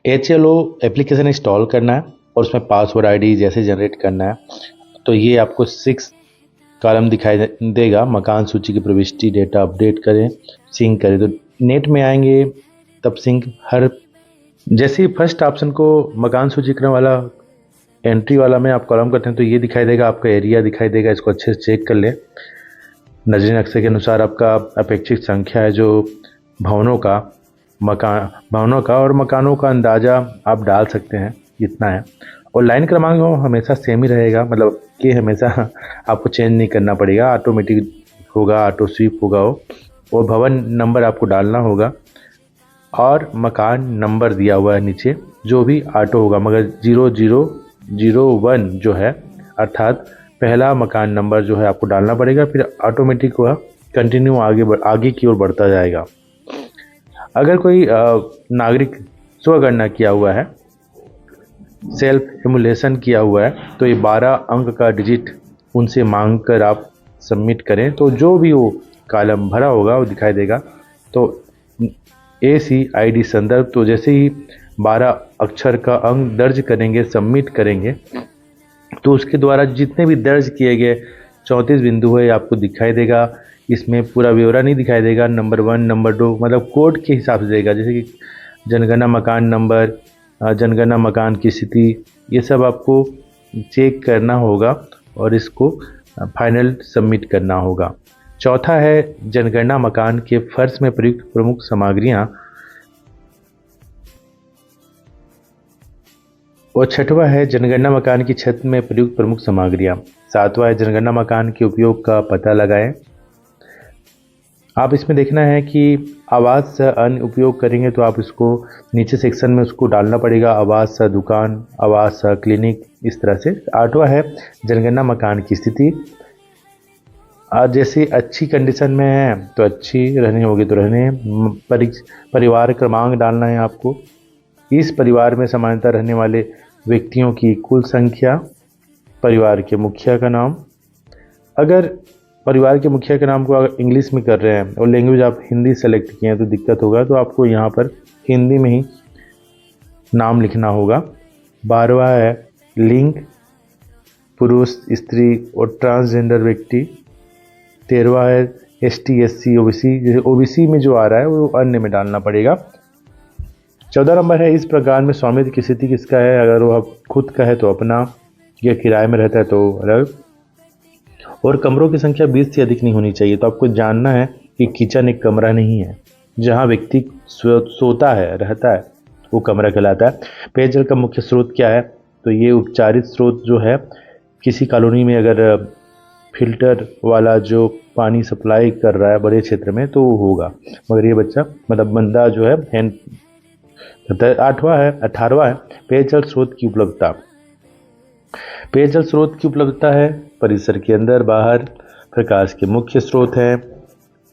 HLO application install करना है और उसमें पासवर्ड आईडी जैसे जनरेट करना है। तो ये आपको 6 कॉलम दिखाई देगा। मकान सूची की प्रविष्टि, डेटा अपडेट करें, सिंक करें। तो नेट में आएंगे तब सिंक हर जैसे ही फर्स्ट ऑप्शन को मकान सूचीकरण वाला एंट्री वाला में आप कॉलम करते हैं तो ये दिखाई देगा, आपका एरिया दिखाई देगा। इसको अच्छे से चेक कर लें। नजरी नक्शे के अनुसार आपका अपेक्षित संख्या है जो भवनों का और मकानों का अंदाज़ा आप डाल सकते हैं, इतना है। और लाइन क्रमांक हमेशा सेम ही रहेगा, मतलब कि हमेशा आपको चेंज नहीं करना पड़ेगा, ऑटोमेटिक होगा, ऑटो स्वीप होगा वो। और भवन नंबर आपको डालना होगा और मकान नंबर दिया हुआ है नीचे, जो भी ऑटो होगा, मगर 0001 जो है, अर्थात पहला मकान नंबर जो है आपको डालना पड़ेगा, फिर ऑटोमेटिक वह कंटिन्यू आगे की ओर बढ़ता जाएगा। अगर कोई नागरिक स्वगणना किया हुआ है, सेल्फ इमुलेशन किया हुआ है, तो ये 12 अंक का डिजिट उनसे मांग कर आप सबमिट करें, तो जो भी वो कॉलम भरा होगा वो दिखाई देगा। तो ACID संदर्भ, तो जैसे ही 12 अक्षर का अंक दर्ज करेंगे, सबमिट करेंगे, तो उसके द्वारा जितने भी दर्ज किए गए 34 बिंदु है आपको दिखाई देगा। इसमें पूरा ब्यौरा नहीं दिखाई देगा, नंबर 1 नंबर 2 मतलब कोड के हिसाब से देगा, जैसे कि जनगणना मकान नंबर, जनगणना मकान की स्थिति, ये सब आपको चेक करना होगा और इसको फाइनल सबमिट करना होगा। चौथा है जनगणना मकान के फर्श में प्रयुक्त प्रमुख सामग्रियां, और छठवा है जनगणना मकान की छत में प्रयुक्त प्रमुख सामग्रियां। सातवां है जनगणना मकान के उपयोग का पता लगाएं। आप इसमें देखना है कि आवास अन्य उपयोग करेंगे तो आप इसको नीचे सेक्शन में उसको डालना पड़ेगा, आवास दुकान, आवास क्लिनिक, इस तरह से। आठवां है जनगणना मकान की स्थिति। जैसे अच्छी कंडीशन में है तो अच्छी, रहने होगी तो रहने। परिवार क्रमांक डालना है आपको। इस परिवार में सामान्यतः रहने वाले व्यक्तियों की कुल संख्या, परिवार के मुखिया का नाम। अगर परिवार के मुखिया के नाम को अगर इंग्लिश में कर रहे हैं और लैंग्वेज आप हिंदी सेलेक्ट किए हैं तो दिक्कत होगा, तो आपको यहाँ पर हिंदी में ही नाम लिखना होगा। 12वां है लिंग, पुरुष, स्त्री और ट्रांसजेंडर व्यक्ति। 13वां है ST SC OBC, जैसे OBC में जो आ रहा है वो अन्य में डालना पड़ेगा। 14 नंबर है इस प्रकार में स्वामित्व की स्थिति किसका है, अगर वो खुद का है तो अपना, या किराए में रहता है तो अलग। और कमरों की संख्या 20 से अधिक नहीं होनी चाहिए। तो आपको जानना है कि किचन एक कमरा नहीं है, जहाँ व्यक्ति सोता है, रहता है, वो कमरा कहलाता है। पेयजल का मुख्य स्रोत क्या है, तो ये उपचारित स्रोत जो है, किसी कॉलोनी में अगर फिल्टर वाला जो पानी सप्लाई कर रहा है बड़े क्षेत्र में तो वो होगा, मगर ये बच्चा मतलब बंदा जो है हैंड। 18वां है पेयजल स्रोत की उपलब्धता। पेयजल स्रोत की उपलब्धता है परिसर के अंदर, बाहर। प्रकाश के मुख्य स्रोत हैं।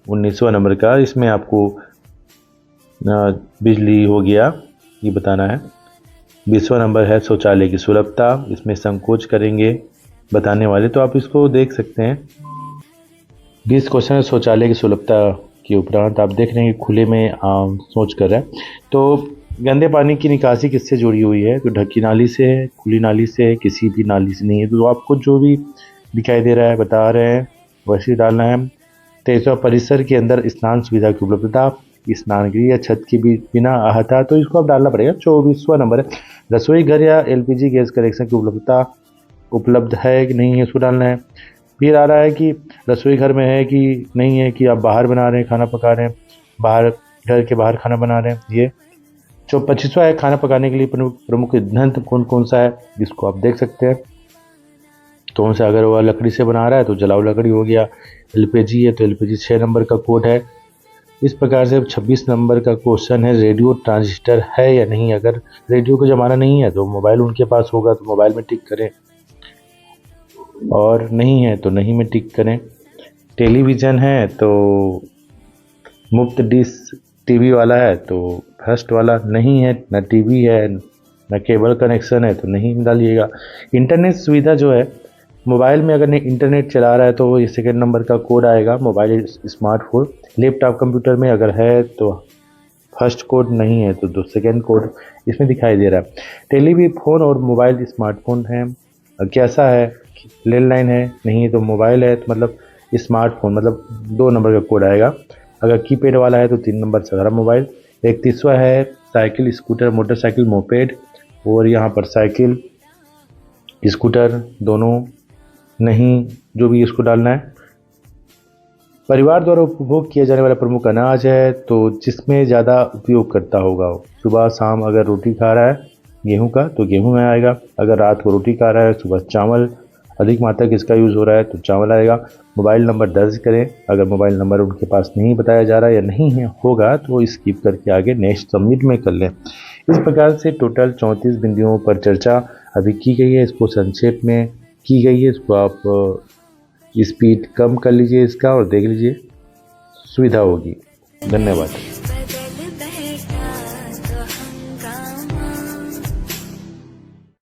19वां नंबर का, इसमें आपको बिजली हो गया, ये बताना है। 20वां नंबर है शौचालय की सुलभता। इसमें संकोच करेंगे बताने वाले, तो आप इसको देख सकते हैं। 20 क्वेश्चन है शौचालय की सुलभता के उपरांत। आप देख रहे हैं कि खुले में सोच कर रहे हैं। तो गंदे पानी की निकासी किससे जुड़ी हुई है, तो ढकी नाली से है, खुली नाली से है, किसी भी नाली से नहीं है। तो आपको जो भी दिखाई दे रहा है बता रहे हैं वैसे डालना है। 23वां परिसर के अंदर स्नान सुविधा की उपलब्धता, स्नान गृह या छत के बिना अहता, तो इसको आप डालना पड़ेगा। 24वां नंबर है रसोई घर या LPG गैस कनेक्शन की उपलब्धता, उपलब्ध है कि नहीं है, उसको डालना है। फिर आ रहा है कि रसोई घर में है कि नहीं है, कि आप बाहर बना रहे हैं, खाना पका रहे हैं, बाहर घर के बाहर खाना बना रहे हैं। ये जो 25वां है खाना पकाने के लिए प्रमुख ईंधन कौन कौन सा है, जिसको आप देख सकते हैं। कौन सा, अगर वह लकड़ी से बना रहा है तो जलाऊ लकड़ी हो गया। LPG है तो LPG 6 नंबर का कोड है। इस प्रकार से 26 नंबर का क्वेश्चन है रेडियो ट्रांजिस्टर है या नहीं। अगर रेडियो का ज़माना नहीं है तो मोबाइल उनके पास होगा तो मोबाइल में टिक करें, और नहीं है तो नहीं में टिक करें। टेलीविज़न है तो मुफ्त डिश TV वाला है तो फर्स्ट वाला, नहीं है न TV है न केबल कनेक्शन है तो नहीं डालिएगा। इंटरनेट सुविधा जो है मोबाइल में, अगर इंटरनेट चला रहा है तो ये 2 नंबर का कोड आएगा, मोबाइल स्मार्टफोन। लैपटॉप कंप्यूटर में अगर है तो फर्स्ट कोड नहीं है तो सेकेंड कोड इसमें दिखाई दे रहा है। टेलीफोन और मोबाइल स्मार्टफोन है, कैसा है, लैंडलाइन है, नहीं है तो मोबाइल है, तो मतलब स्मार्टफोन मतलब 2 नंबर का कोड आएगा। अगर कीपैड वाला है तो 3 नंबर से सारा मोबाइल। एक तीसरा है साइकिल, स्कूटर, मोटरसाइकिल, मोपेड, और यहाँ पर साइकिल स्कूटर दोनों नहीं, जो भी इसको डालना है। परिवार द्वारा उपभोग किया जाने वाला प्रमुख अनाज है, तो जिसमें ज़्यादा उपयोग करता होगा, सुबह शाम अगर रोटी खा रहा है गेहूं का तो गेहूं में आएगा, अगर रात को रोटी खा रहा है सुबह चावल, अधिक मात्रा किसका यूज़ हो रहा है तो चावल आएगा। मोबाइल नंबर दर्ज करें, अगर मोबाइल नंबर उनके पास नहीं बताया जा रहा है या नहीं है होगा तो वो स्किप करके आगे नेक्स्ट सबमिट में कर लें। इस प्रकार से टोटल 34 बिंदुओं पर चर्चा अभी की गई है, इसको संक्षेप में की गई है। इसको आप स्पीड कम कर लीजिए इसका और देख लीजिए, सुविधा होगी। धन्यवाद।